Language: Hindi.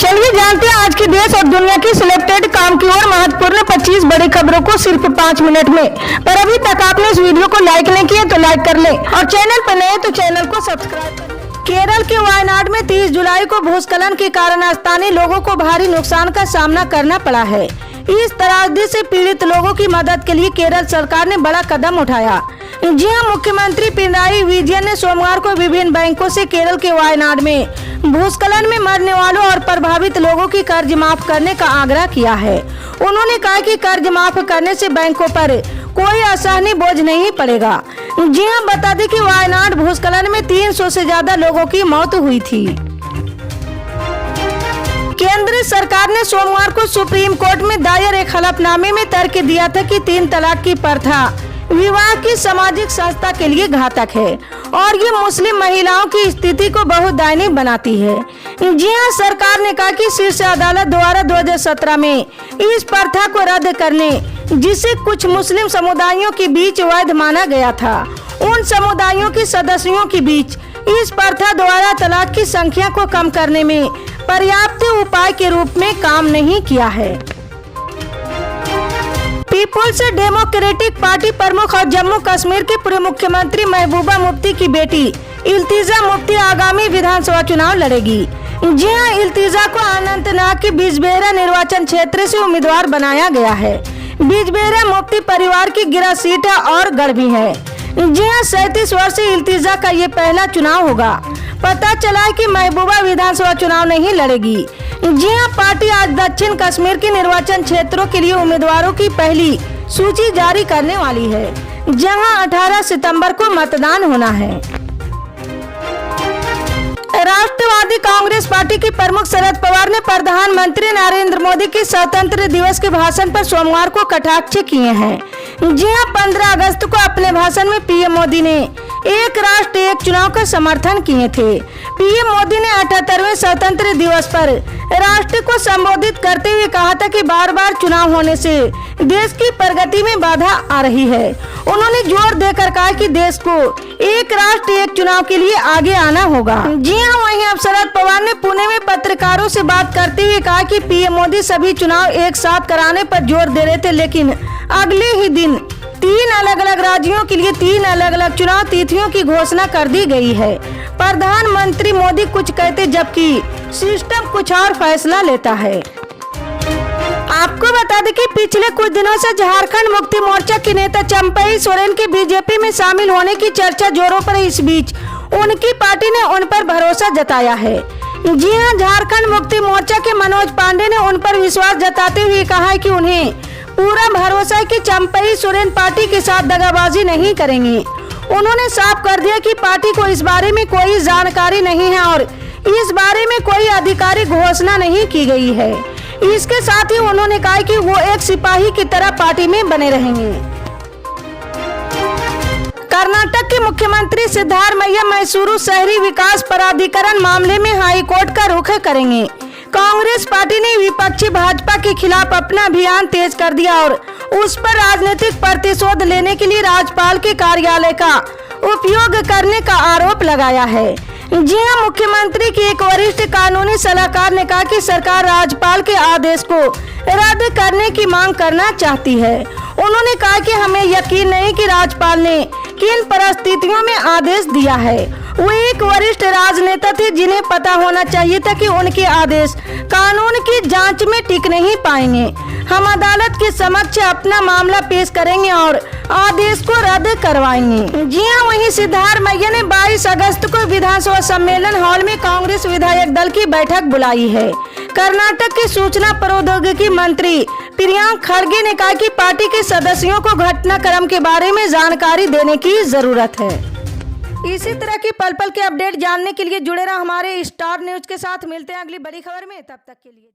चलिए जानते हैं आज के देश और दुनिया की सिलेक्टेड काम की और महत्वपूर्ण 25 बड़ी खबरों को सिर्फ 5 मिनट में। पर अभी तक आपने इस वीडियो को लाइक नहीं किया तो लाइक कर लें और चैनल पर नए तो चैनल को सब्सक्राइब कर लें। केरल के वायनाड में 30 जुलाई को भूस्खलन के कारण स्थानीय लोगों को भारी नुकसान का सामना करना पड़ा है। इस त्रासदी से पीड़ित लोगों की मदद के लिए केरल सरकार ने बड़ा कदम उठाया। जी हां, मुख्यमंत्री पिनराई विजयन ने सोमवार को विभिन्न बैंकों से केरल के वायनाड में भूस्खलन में मरने वालों और प्रभावित लोगों की कर्ज माफ करने का आग्रह किया है। उन्होंने कहा कि कर्ज माफ करने से बैंकों पर कोई असहनीय बोझ नहीं पड़ेगा। जी हां, बता दें कि वायनाड भूस्खलन में 300 से ज्यादा लोगों की मौत हुई थी। केंद्र सरकार ने सोमवार को सुप्रीम कोर्ट में दायर एक हलफनामे में तर्क दिया था कि 3 तलाक की प्रथा विवाह की सामाजिक संस्था के लिए घातक है और ये मुस्लिम महिलाओं की स्थिति को बहुत दयनीय बनाती है। जी हां, सरकार ने कहा कि शीर्ष अदालत द्वारा 2017 में इस प्रथा को रद्द करने, जिसे कुछ मुस्लिम समुदायों के बीच वैध माना गया था, उन समुदायों के सदस्यों के बीच इस प्रथा द्वारा तलाक की संख्या को कम करने में पर्याप्त उपाय के रूप में काम नहीं किया है। पीपुल्स डेमोक्रेटिक पार्टी प्रमुख और जम्मू कश्मीर के पूर्व मुख्यमंत्री महबूबा मुफ्ती की बेटी इल्तिजा मुफ्ती आगामी विधानसभा चुनाव लड़ेगी। जी हां, इल्तिजा को अनंतनाग के बिजबेहरा निर्वाचन क्षेत्र से उम्मीदवार बनाया गया है। बिजबेहरा मुफ्ती परिवार की गिरा सीट और गढ़ भी है। जी हां, 37 वर्षीय इल्तिजा का ये पहला चुनाव होगा। पता चला है कि महबूबा विधानसभा चुनाव नहीं लड़ेगी। जी हां, पार्टी आज दक्षिण कश्मीर के निर्वाचन क्षेत्रों के लिए उम्मीदवारों की पहली सूची जारी करने वाली है, जहां 18 सितंबर को मतदान होना है। राष्ट्रवादी कांग्रेस पार्टी के प्रमुख शरद पवार ने प्रधानमंत्री नरेंद्र मोदी के स्वतंत्र दिवस के भाषण पर सोमवार को कटाक्ष किए हैं। जी हां, 15 अगस्त को अपने भाषण में पीएम मोदी ने एक राष्ट्र एक चुनाव का समर्थन किए थे। पीएम मोदी ने 78वें स्वतंत्र दिवस पर राष्ट्र को संबोधित करते हुए कहा था कि बार बार चुनाव होने से देश की प्रगति में बाधा आ रही है। उन्होंने जोर देकर कहा कि देश को एक राष्ट्र एक चुनाव के लिए आगे आना होगा। जी हां, वहीं अब शरद पवार ने पुणे में पत्रकारों से बात करते हुए कहा कि पीएम मोदी सभी चुनाव एक साथ कराने पर जोर दे रहे थे, लेकिन अगले ही दिन 3 अलग अलग राज्यों के लिए 3 अलग अलग चुनाव तिथियों की घोषणा कर दी गई है। प्रधानमंत्री मोदी कुछ कहते जबकि सिस्टम कुछ और फैसला लेता है। आपको बता दें कि पिछले कुछ दिनों से झारखंड मुक्ति मोर्चा की नेता चंपई सोरेन के बीजेपी में शामिल होने की चर्चा जोरों पर। इस बीच उनकी पार्टी ने उन पर भरोसा जताया है। जी हां, झारखंड मुक्ति मोर्चा के मनोज पांडे ने उन पर विश्वास जताते हुए कहा है कि उन्हें पूरा भरोसा है कि चंपई सोरेन पार्टी के साथ दगाबाजी नहीं करेंगे। उन्होंने साफ कर दिया कि पार्टी को इस बारे में कोई जानकारी नहीं है और इस बारे में कोई आधिकारिक घोषणा नहीं की गई है। इसके साथ ही उन्होंने कहा कि वो एक सिपाही की तरह पार्टी में बने रहेंगे। कर्नाटक के मुख्यमंत्री सिद्धारमैया मैसूरू शहरी विकास प्राधिकरण मामले में हाई कोर्ट का रुख करेंगे। कांग्रेस पार्टी ने विपक्षी भाजपा के खिलाफ अपना अभियान तेज कर दिया और उस पर राजनीतिक प्रतिशोध लेने के लिए राज्यपाल के कार्यालय का उपयोग करने का आरोप लगाया है। जी हां, मुख्यमंत्री की एक वरिष्ठ कानूनी सलाहकार ने कहा कि सरकार राज्यपाल के आदेश को रद्द करने की मांग करना चाहती है। उन्होंने कहा कि हमें यकीन नहीं कि राज्यपाल ने किन परिस्थितियों में आदेश दिया है। वो एक वरिष्ठ राजनेता थे जिन्हें पता होना चाहिए था कि उनके आदेश कानून की जांच में टिक नहीं पाएंगे। हम अदालत के समक्ष अपना मामला पेश करेंगे और आदेश को रद्द करवाएंगे। जी हां, वहीं सिद्धारमैया ने 22 अगस्त को विधानसभा सम्मेलन हॉल में कांग्रेस विधायक दल की बैठक बुलाई है। कर्नाटक के सूचना प्रौद्योगिकी मंत्री प्रियंक खड़गे ने कहा कि पार्टी के सदस्यों को घटनाक्रम के बारे में जानकारी देने की जरूरत है। इसी तरह की पल पल के अपडेट जानने के लिए जुड़े रहो हमारे स्टार न्यूज के साथ। मिलते हैं अगली बड़ी खबर में, तब तक के लिए।